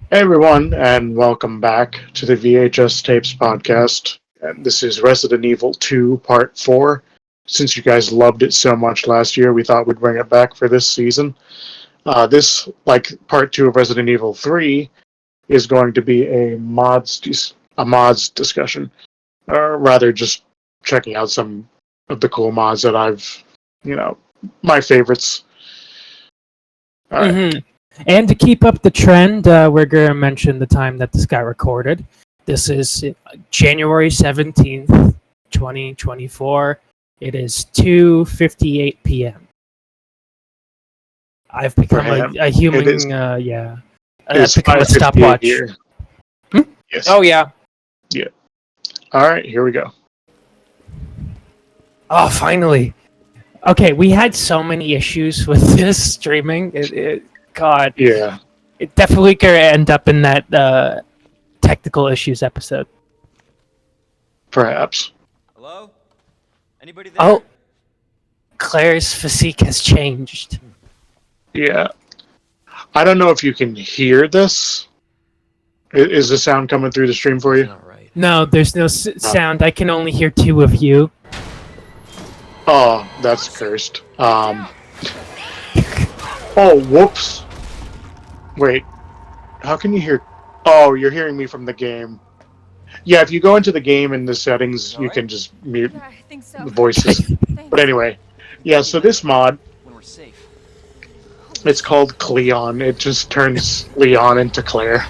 Hey everyone, and welcome back to the VHS Tapes podcast. And this is Resident Evil 2 Part 4. Since you guys loved it so much last year, we thought we'd bring it back for this season. This, like Part 2 of Resident Evil 3, is going to be a mods discussion. Or rather, just checking out some of the cool mods that my favorites. All right. Mm-hmm. And to keep up the trend, we're going to mention the time that this got recorded. This is January 17th, 2024. It is 2:58 p.m. I've become a human, I've become a stopwatch. Yes. Oh, yeah. Yeah. All right, here we go. Oh, finally. Okay, we had so many issues with this streaming. God. Yeah. It definitely could end up in that technical issues episode. Perhaps. Hello? Anybody there? Oh. Claire's physique has changed. Yeah. I don't know if you can hear this. Is the sound coming through the stream for you? Not right. No, there's no sound. I can only hear two of you. Oh, that's cursed. Oh, whoops. Wait. How can you hear... Oh, you're hearing me from the game. Yeah, if you go into the game in the settings, you can just mute the voices. But anyway. Yeah, so this mod... When we're safe. It's called Cleon. It just turns Leon into Claire.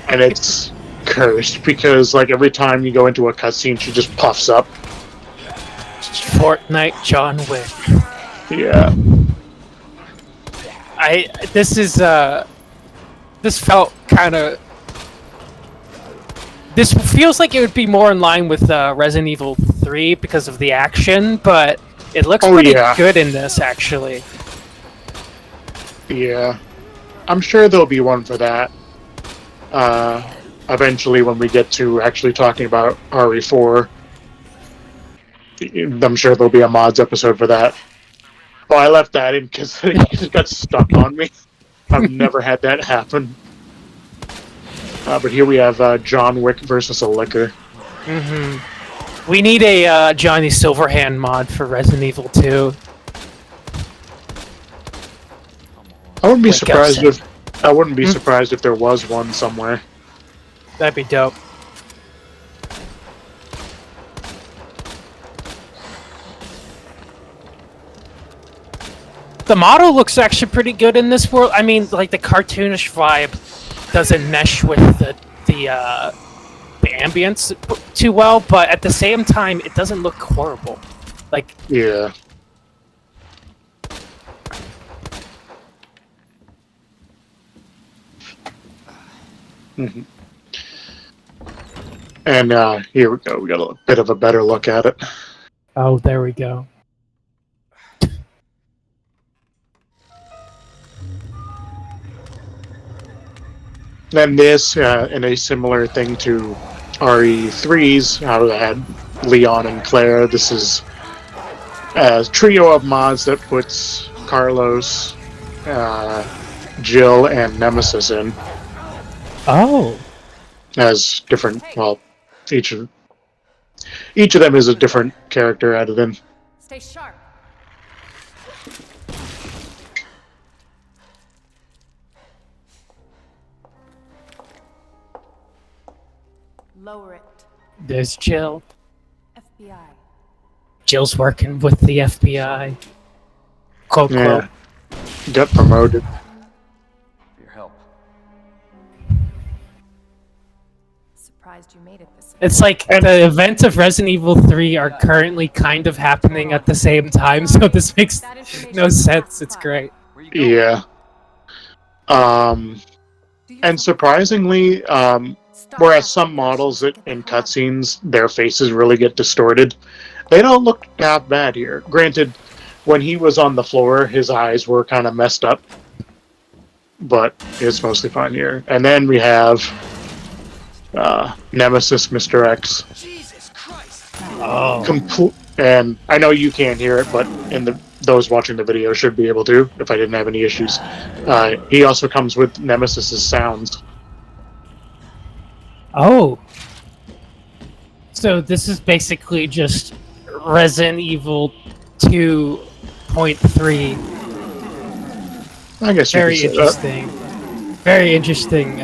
And it's cursed because, like, every time you go into a cutscene, she just puffs up. Fortnite John Wick. Yeah. This felt kind of... This feels like it would be more in line with Resident Evil 3 because of the action, but it looks pretty good in this, actually. Yeah. I'm sure there'll be one for that. Eventually, when we get to actually talking about RE4, I'm sure there'll be a mods episode for that. Oh, I left that in because it just got stuck on me. I've never had that happen. But here we have John Wick versus a liquor. Mm-hmm. We need a Johnny Silverhand mod for Resident Evil 2. I wouldn't be surprised if there was one somewhere. That'd be dope. The model looks actually pretty good in this world. I mean, like, the cartoonish vibe doesn't mesh with the ambience too well, but at the same time, it doesn't look horrible. Like, yeah. Mm-hmm. And here we go. We got a bit of a better look at it. Oh, there we go. Then this, in a similar thing to RE3's, how they had Leon and Claire, this is a trio of mods that puts Carlos, Jill, and Nemesis in. Oh. As different, well, each of them is a different character added in. Stay sharp. Lower it. There's Jill. FBI. Jill's working with the FBI. Quote, quote. Got promoted. For your help. Surprised you made it this way. It's like the events of Resident Evil 3 are currently kind of happening at the same time, so this makes no sense. It's great. Yeah. And surprisingly, whereas some models in cutscenes, their faces really get distorted, they don't look that bad here. Granted, when he was on the floor, his eyes were kind of messed up, but it's mostly fine here. And then we have Nemesis Mr X. Jesus Christ! Oh. And I know you can't hear it, but those watching the video should be able to, if I didn't have any issues. He also comes with Nemesis's sounds. Oh. So this is basically just Resident Evil 2.3. I guess you Very could say interesting. Very interesting.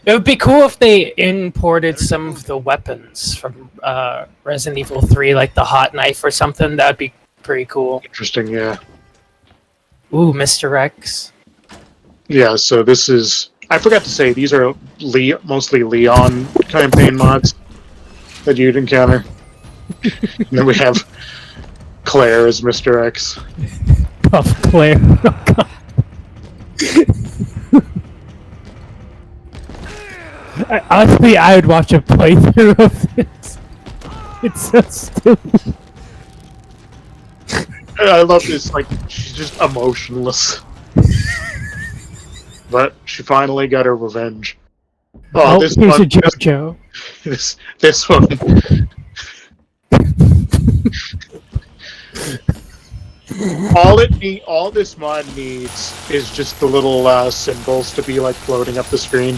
It would be cool if they imported some of the weapons from Resident Evil 3, like the hot knife or something. That'd be pretty cool. Interesting, yeah. Ooh, Mr. X. Yeah, so this is... I forgot to say, these are mostly Leon campaign mods that you'd encounter. And then we have Claire as Mr. X. Puff Claire. Oh, God. Honestly, I would watch a playthrough of this. It's so stupid. I love this, like, she's just emotionless. But she finally got her revenge. Oh, this here's one, a Jojo. this one. All this mod needs is just the little symbols to be like floating up the screen.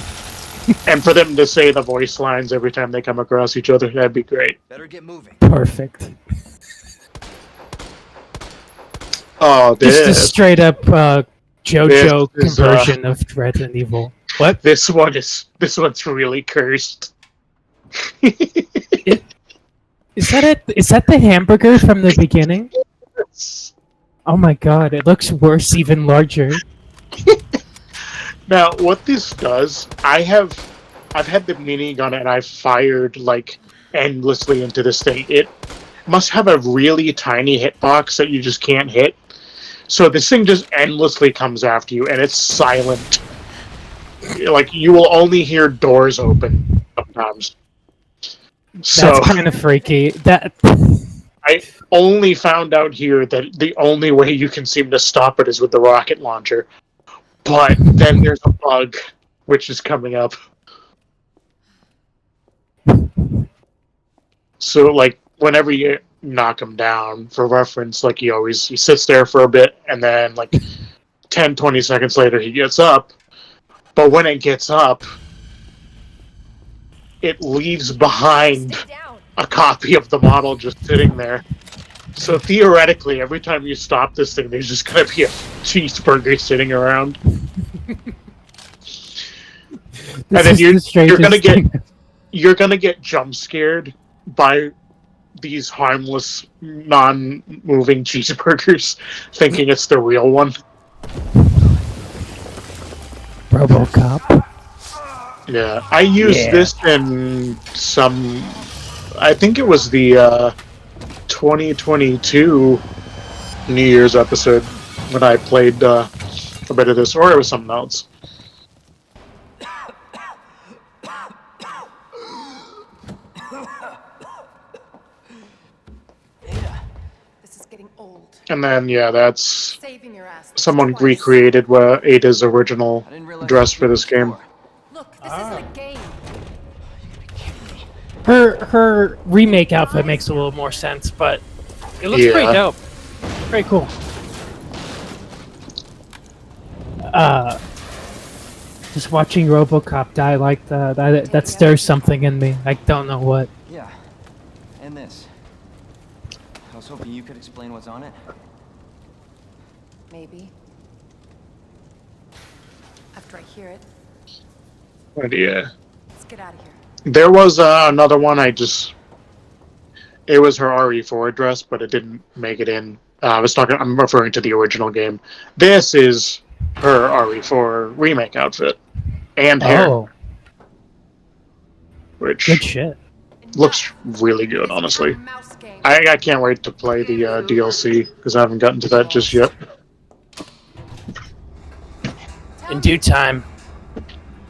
And for them to say the voice lines every time they come across each other, that'd be great. Better get moving. Perfect. Oh, Just a this straight up Jojo This is, conversion of Resident Evil. What? this one's really cursed. Is that it? Is that the hamburger from the beginning? Oh my god, it looks worse, even larger. Now, what this does, I've had the minigun and I've fired like endlessly into this thing. It must have a really tiny hitbox that you just can't hit. So this thing just endlessly comes after you, and it's silent. Like, you will only hear doors open sometimes. So That's kind of freaky. I only found out here that the only way you can seem to stop it is with the rocket launcher. But then there's a bug, which is coming up. So, like, whenever you knock him down, for reference, like, he sits there for a bit, and then, like, 10, 20 seconds later, he gets up. But when it gets up, it leaves behind a copy of the model just sitting there. So theoretically, every time you stop this thing, there's just gonna be a cheeseburger sitting around. And then you're gonna get jump scared by these harmless, non-moving cheeseburgers, thinking it's the real one. Robocop. Yeah, I used this in some... I think it was the 2022 New Year's episode when I played a bit of this, or it was something else. This is getting old. And then, yeah, that's Saving your ass. someone twice. recreated Ada's original dress for this game. Look, this isn't a game. Her remake outfit makes a little more sense, but it looks pretty dope. Pretty cool. Just watching RoboCop die like that stirs something in me. I don't know what. Yeah. And this. I was hoping you could explain what's on it. Maybe. After I hear it, But yeah. let's get out of here. There was another one it was her RE4 dress, but it didn't make it in. I'm referring to the original game. This is her RE4 remake outfit. And hair. Oh, Which good shit. looks really good, honestly. Mouse game. I can't wait to play the DLC, because I haven't gotten to that just yet. In due time.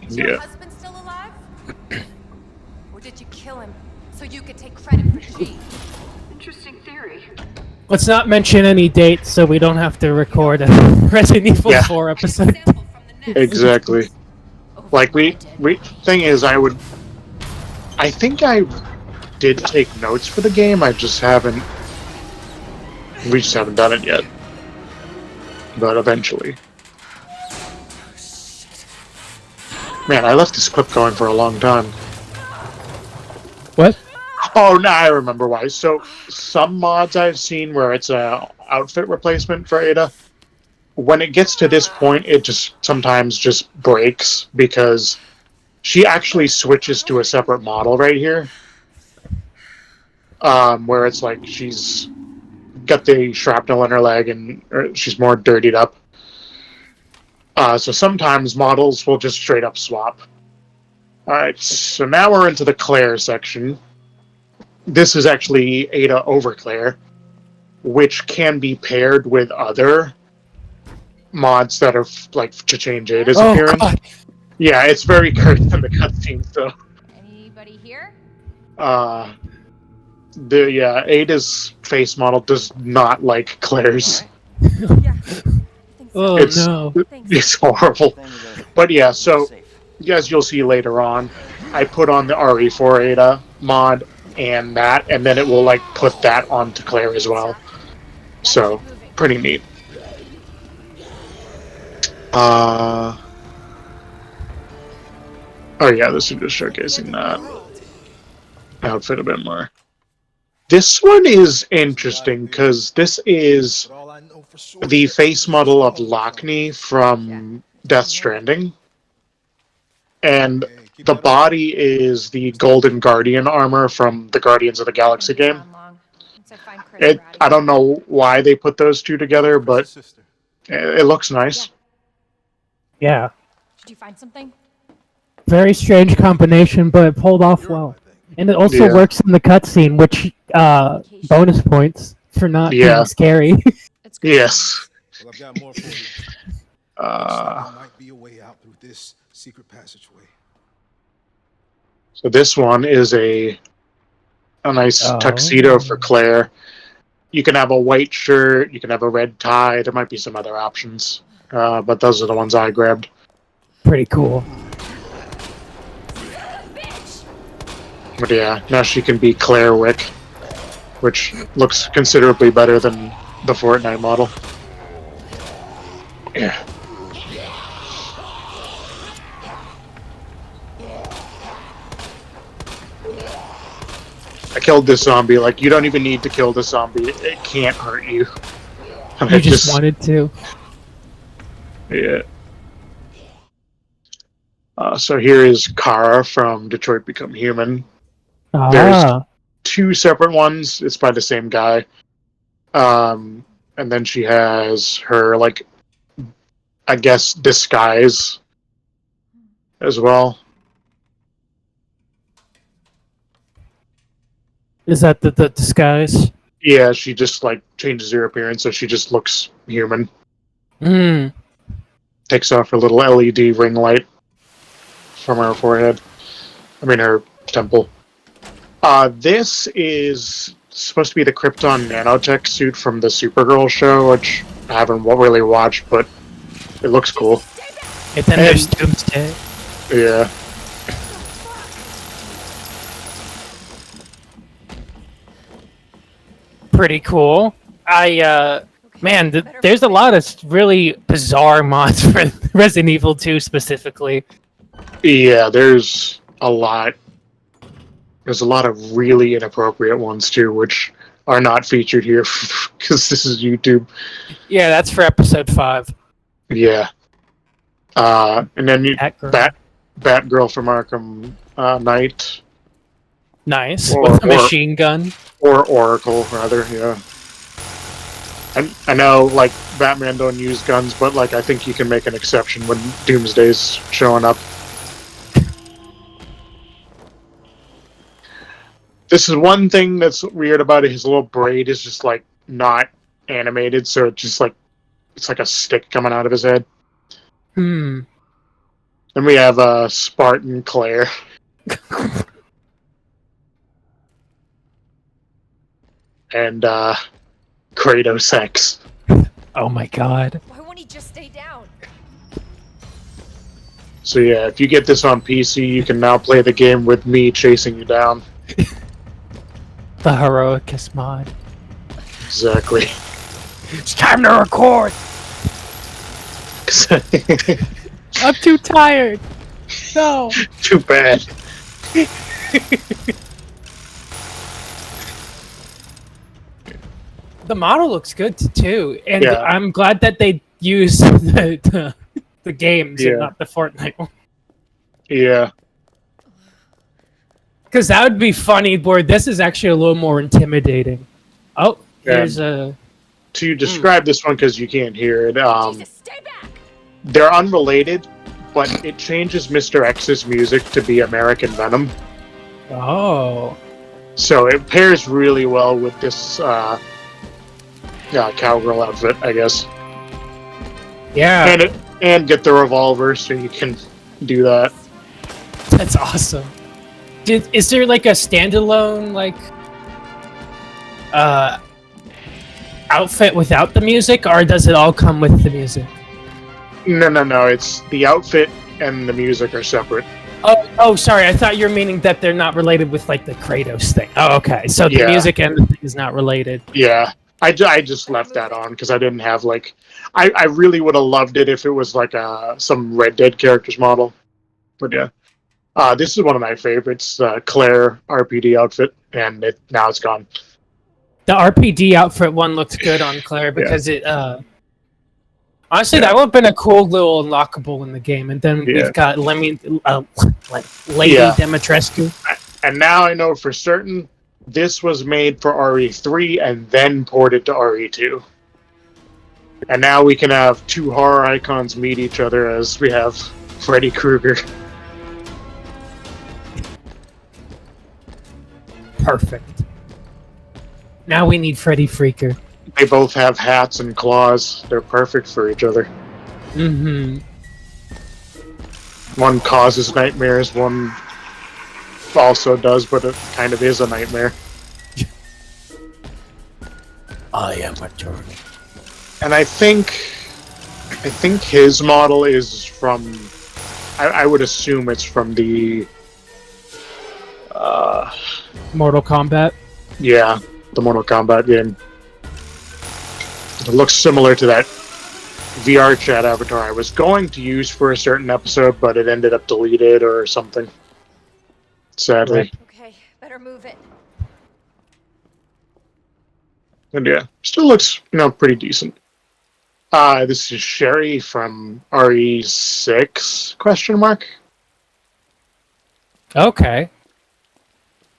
Is your Yeah. husband still alive? Or did you kill him so you could take credit for G? Interesting theory. Let's not mention any dates so we don't have to record a Resident Evil 4 episode. Sample from the next. Exactly. Like, thing is, did take notes for the game. We just haven't done it yet. But eventually. Man, I left this clip going for a long time. What? Oh, now I remember why. So, some mods I've seen where it's a outfit replacement for Ada, when it gets to this point, it just sometimes just breaks because she actually switches to a separate model right here. Where it's like she's got the shrapnel in her leg and she's more dirtied up. So sometimes models will just straight up swap. Alright, so now we're into the Claire section. This is actually Ada over Claire, which can be paired with other mods that are like to change Ada's appearance. God. Yeah, it's very cursed in the cutscenes though. Anybody here? Ada's face model does not like Claire's. Yeah. Oh no. It's horrible. But yeah, so as you'll see later on, I put on the RE4R Ada mod and that, and then it will like put that onto Claire as well. So pretty neat. Oh yeah, this is just showcasing that outfit a bit more. This one is interesting because this is the face model of Lockne from Death Stranding. And the body is the Golden Guardian armor from the Guardians of the Galaxy game. I don't know why they put those two together, but it looks nice. Yeah. Did you find something? Very strange combination, but it pulled off well. And it also works in the cutscene, which bonus points for not being scary. Yes. Well, I've got more for you. There might be a way out through this secret passageway. So this one is a nice tuxedo for Claire. You can have a white shirt, you can have a red tie, there might be some other options. But those are the ones I grabbed. Pretty cool. But yeah, now she can be Claire Wick, which looks considerably better than the Fortnite model. Yeah. I killed this zombie. Like, you don't even need to kill the zombie. It can't hurt you. And You just wanted to. Yeah. So here is Kara from Detroit Become Human. There's two separate ones. It's by the same guy. And then she has her, like, I guess, disguise as well. Is that the disguise? Yeah, she just, like, changes her appearance so she just looks human. Takes off her little LED ring light from her forehead. I mean, her temple. This is supposed to be the Krypton Nanotech suit from the Supergirl show, which I haven't really watched, but it looks cool. And then there's Doomsday. Yeah. Pretty cool. Man, there's a lot of really bizarre mods for Resident Evil 2 specifically. Yeah, there's a lot. There's a lot of really inappropriate ones too, which are not featured here because this is YouTube. Yeah, that's for episode 5. Yeah. And then Batgirl from Arkham Knight. Nice. With a machine gun. Or Oracle, rather, yeah. I know, like, Batman don't use guns, but, like, I think you can make an exception when Doomsday's showing up. This is one thing that's weird about it. His little braid is just, like, not animated, so it's just, like, it's like a stick coming out of his head. Then we have Spartan Claire. And Kratos X. Oh my god. Why won't he just stay down? So yeah, if you get this on PC, you can now play the game with me chasing you down. The Heroicus mod. Exactly. It's time to record! I'm too tired! No! Too bad. The model looks good too, and Yeah. I'm glad that they use the games Yeah. and not the Fortnite one. Yeah. Because that would be funny, where this is actually a little more intimidating. Oh, here's a... To describe this one, because you can't hear it, Jesus, stay back! they're unrelated, but it changes Mr. X's music to be American Venom. Oh. So it pairs really well with this cowgirl outfit, I guess. Yeah, And get the revolver so you can do that. that's awesome. Is there like a standalone, like, outfit without the music, or does it all come with the music? No. It's the outfit and the music are separate. Oh, sorry. I thought you were meaning that they're not related with, like, the Kratos thing. Oh, okay. So the Yeah. music and the thing is not related. Yeah. I just left that on because I didn't have, like... I really would have loved it if it was, like, some Red Dead characters model. But, yeah. This is one of my favorites, Claire RPD outfit, and now it's gone. The RPD outfit one looked good on Claire because it, honestly, that would have been a cool little unlockable in the game. And then we've got Lady Dimitrescu. And now I know for certain this was made for RE3 and then ported to RE2. And now we can have two horror icons meet each other as we have Freddy Krueger. Perfect. Now we need Freddy Freaker. They both have hats and claws. They're perfect for each other. Mm-hmm. One causes nightmares, one also does, but it kind of is a nightmare. I am a turtle. And I think his model is from... I would assume it's from the... Mortal Kombat. Yeah, the Mortal Kombat game. It looks similar to that VR chat avatar I was going to use for a certain episode, but it ended up deleted or something. Sadly. Okay, better move it. And yeah, still looks, pretty decent. This is Sherry from RE6, question mark? Okay.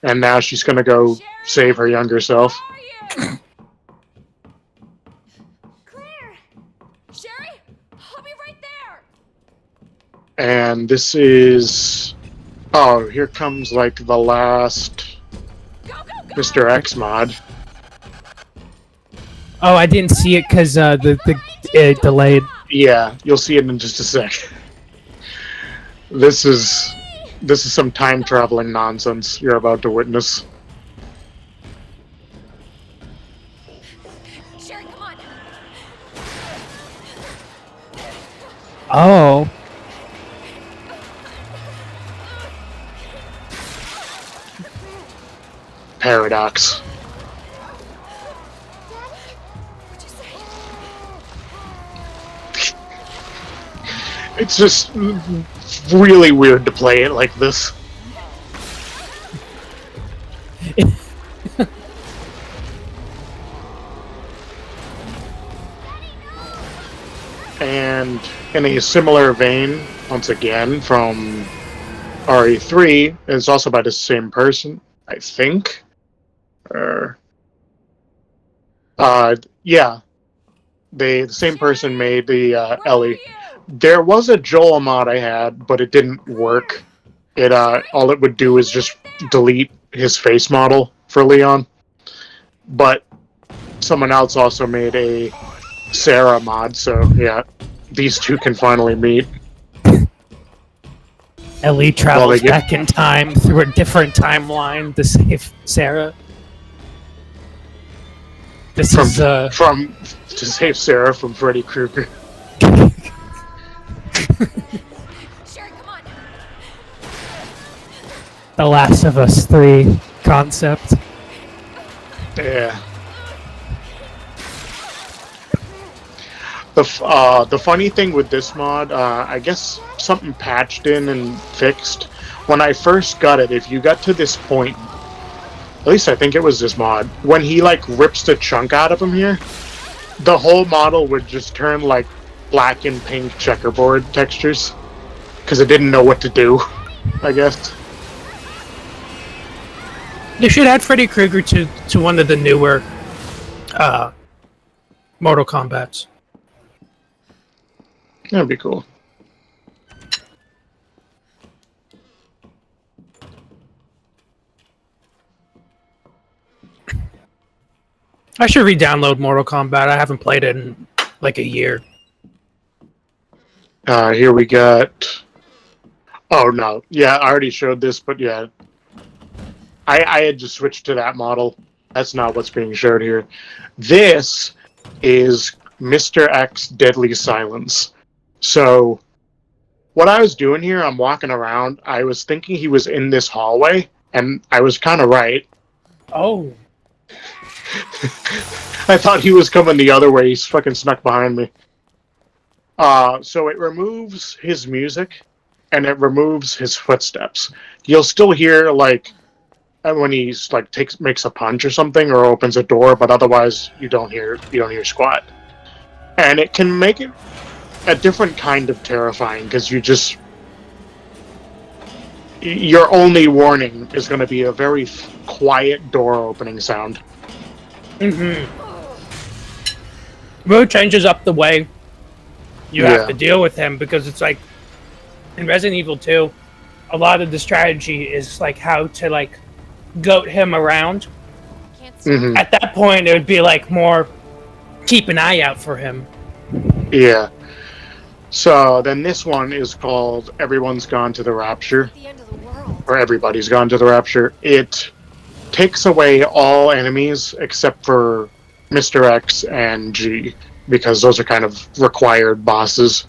And now she's gonna go save her younger self. Where are you? Claire! Sherry? I'll be right there! And this is... Oh, here comes, like, the last Go! Mr. X mod. Oh, I didn't see it because it delayed. Yeah, you'll see it in just a sec. This is some time traveling nonsense you're about to witness. Sherry, come on! Oh. Paradox. What'd you say? It's just really weird to play it like this. And in a similar vein, once again, from RE3, it's also by the same person, I think. Yeah. The same person made the Ellie. There was a Joel mod I had, but it didn't work. It all it would do is just delete his face model for Leon. But someone else also made a Sarah mod, so yeah, these two can finally meet. Ellie travels back in time through a different timeline to save Sarah. This is to save Sarah from Freddy Krueger. Sherry, come on! The Last of Us 3 concept. Yeah. The funny thing with this mod, I guess something patched in and fixed. When I first got it, if you got to this point, at least I think it was this mod, when he like rips the chunk out of him here, the whole model would just turn like black and pink checkerboard textures because it didn't know what to do, I guess. They should add Freddy Krueger to one of the newer Mortal Kombats. That'd be cool. I should re-download Mortal Kombat. I haven't played it in like a year. Here we got... Oh, no. Yeah, I already showed this, but yeah. I had just switched to that model. That's not what's being showed here. This is Mr. X Deadly Silence. So, what I was doing here, I'm walking around. I was thinking he was in this hallway, and I was kind of right. Oh. I thought he was coming the other way. He's fucking snuck behind me. So it removes his music, and it removes his footsteps. You'll still hear, like, when he's like makes a punch or something, or opens a door, but otherwise you don't hear squat. And it can make it a different kind of terrifying because your only warning is going to be a very quiet door opening sound. Mm-hmm. Really changes up the way you have to deal with him, because it's like in Resident Evil 2, a lot of the strategy is like how to like goat him around. Mm-hmm. At that point, it would be like more keep an eye out for him. Yeah. So then this one is called Everyone's Gone to the Rapture. The end of the world. Or Everybody's Gone to the Rapture. It takes away all enemies except for Mr. X and G, because those are kind of required bosses.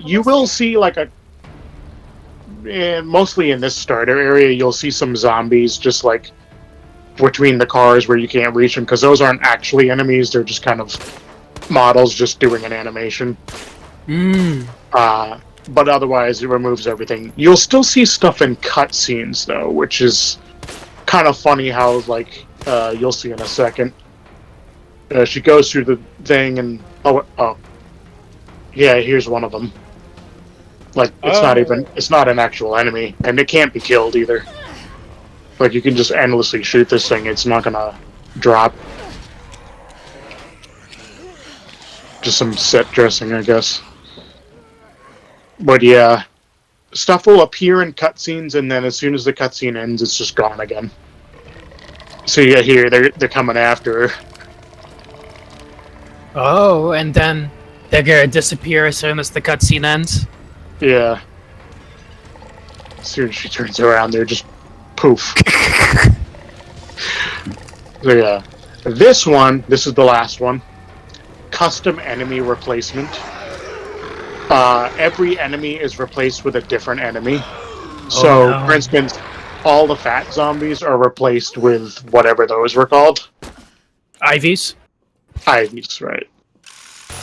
You will see like mostly in this starter area, you'll see some zombies just like between the cars where you can't reach them, because those aren't actually enemies, they're just kind of models just doing an animation. But otherwise it removes everything. You'll still see stuff in cutscenes though, which is kind of funny how like you'll see in a second. She goes through the thing and oh yeah, here's one of them. Like it's not an actual enemy, and it can't be killed either. Like you can just endlessly shoot this thing, it's not gonna drop. Just some set dressing, I guess. But yeah, stuff will appear in cutscenes, and then as soon as the cutscene ends, it's just gone again. So yeah, here they're coming after her. Oh, and then they're gonna disappear as soon as the cutscene ends? Yeah. As soon as she turns around, they're just poof. So yeah. This is the last one. Custom enemy replacement. Every enemy is replaced with a different enemy. So, for instance, all the fat zombies are replaced with whatever those were called. Ivies? Ivies, right.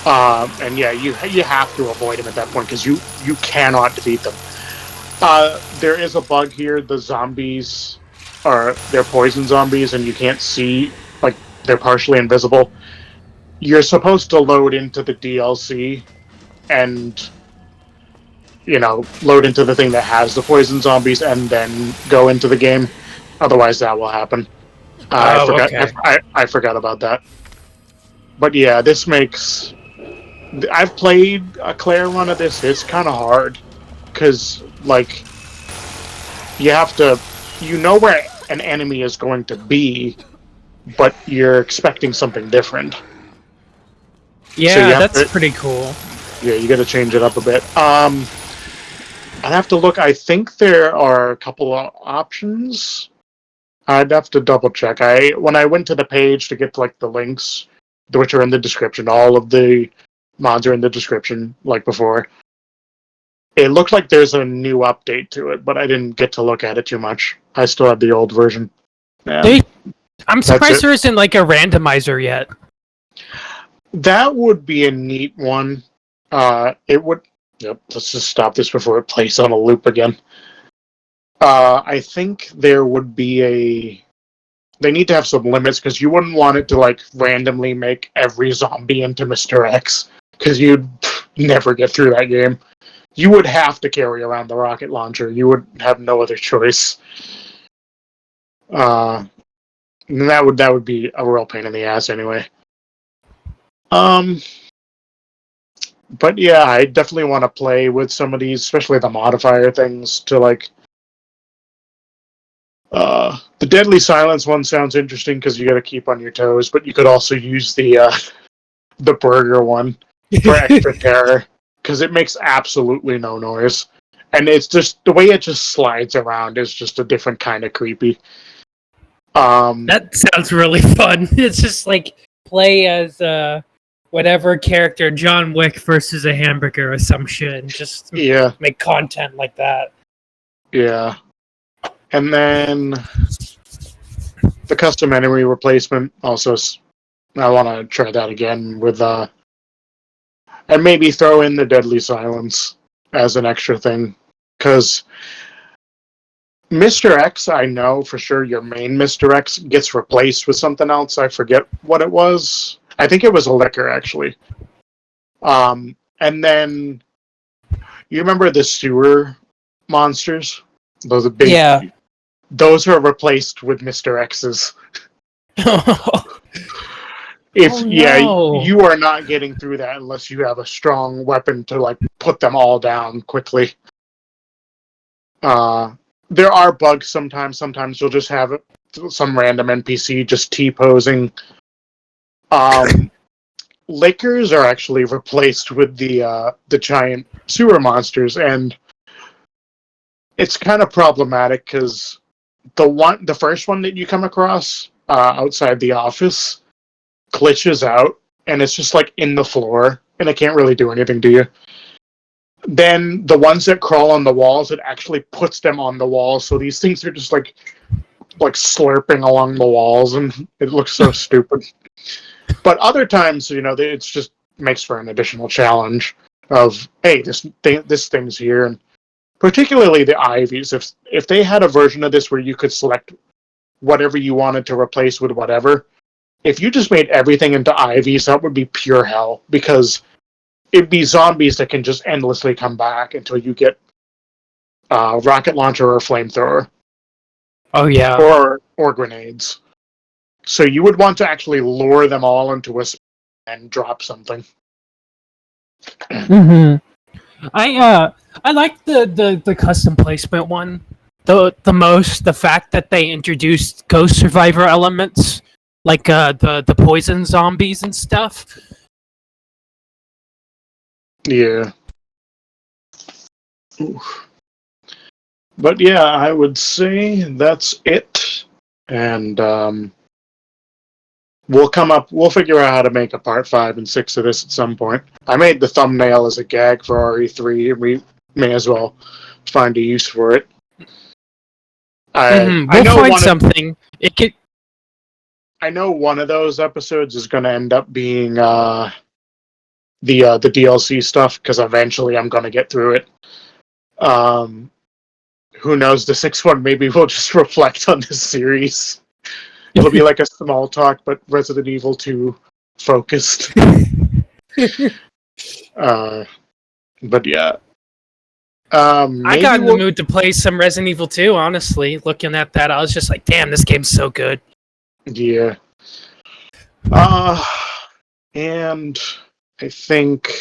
And yeah, you have to avoid them at that point, because you cannot defeat them. There is a bug here. The zombies they're poison zombies, and you can't see, like, they're partially invisible. You're supposed to load into the DLC and, load into the thing that has the poison zombies and then go into the game. Otherwise, that will happen. I forgot about that. But yeah, this makes... I've played a Claire run of this. It's kind of hard. Because, like, you have to... You know where an enemy is going to be, but you're expecting something different. Yeah, so that's pretty cool. Yeah, you gotta change it up a bit. I'd have to look. I think there are a couple of options. I'd have to double check. When I went to the page to get like the links, which are in the description, all of the mods are in the description, like before. It looked like there's a new update to it, but I didn't get to look at it too much. I still have the old version. Yeah. I'm surprised there isn't like a randomizer yet. That would be a neat one. It would. Yep. Let's just stop this before it plays on a loop again. I think there would be a. They need to have some limits because you wouldn't want it to like randomly make every zombie into Mr. X because you'd never get through that game. You would have to carry around the rocket launcher. You would have no other choice. That would be a real pain in the ass anyway. But yeah, I definitely want to play with some of these, especially the modifier things to like. The Deadly Silence one sounds interesting because you got to keep on your toes, but you could also use the burger one for extra terror because it makes absolutely no noise, and it's just the way it just slides around is just a different kind of creepy. That sounds really fun. It's just like play as whatever character, John Wick versus a hamburger or some shit, and just make content like that. Yeah. And then the custom enemy replacement also, I want to try that again with, and maybe throw in the Deadly Silence as an extra thing. Because Mr. X, I know for sure your main Mr. X gets replaced with something else. I forget what it was. I think it was a liquor, actually. And then, you remember the sewer monsters? Those are big. Yeah. Those are replaced with Mr. X's. You are not getting through that unless you have a strong weapon to like put them all down quickly. There are bugs sometimes. Sometimes you'll just have some random NPC just T-posing. Lickers are actually replaced with the giant sewer monsters, and it's kind of problematic because the first one that you come across outside the office glitches out, and it's just like in the floor, and it can't really do anything to you. Then the ones that crawl on the walls, it actually puts them on the walls, so these things are just like slurping along the walls, and it looks so stupid. But other times, it's just makes for an additional challenge of, hey, this thing's here, and particularly the Ivies. If they had a version of this where you could select whatever you wanted to replace with whatever, if you just made everything into Ivies, that would be pure hell, because it'd be zombies that can just endlessly come back until you get a rocket launcher or a flamethrower. Oh, yeah. Or grenades. So you would want to actually lure them all into a and drop something. Mm-hmm. I like the custom placement one the most. The fact that they introduced ghost survivor elements, like the poison zombies and stuff. Yeah. Oof. But yeah, I would say that's it. And we'll figure out how to make a part 5 and 6 of this at some point. I made the thumbnail as a gag for RE3, and we may as well find a use for it. We'll find something. I know one of those episodes is going to end up being the DLC stuff, because eventually I'm going to get through it. Who knows, the 6th one maybe we'll just reflect on this series. It'll be like a small talk, but Resident Evil 2 focused. But yeah. I got in the mood to play some Resident Evil 2, honestly. Looking at that, I was just like, damn, this game's so good. Yeah. And I think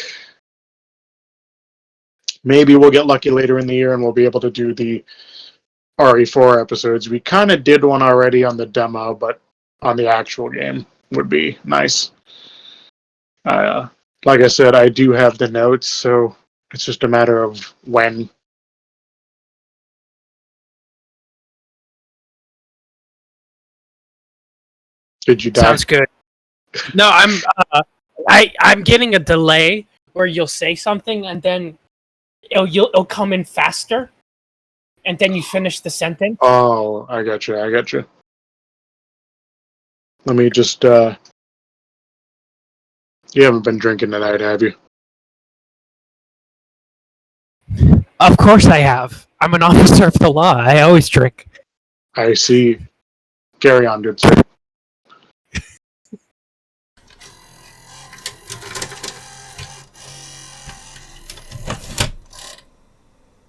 maybe we'll get lucky later in the year and we'll be able to do the RE4 episodes. We kind of did one already on the demo, but on the actual game would be nice. Like I said, I do have the notes, so it's just a matter of when. Did you die? Sounds good. No, I'm getting a delay where you'll say something and then it'll come in faster, and then you finish the sentence. Oh, I got you. Let me just, you haven't been drinking tonight, have you? Of course I have. I'm an officer of the law. I always drink. I see. Carry on, good sir.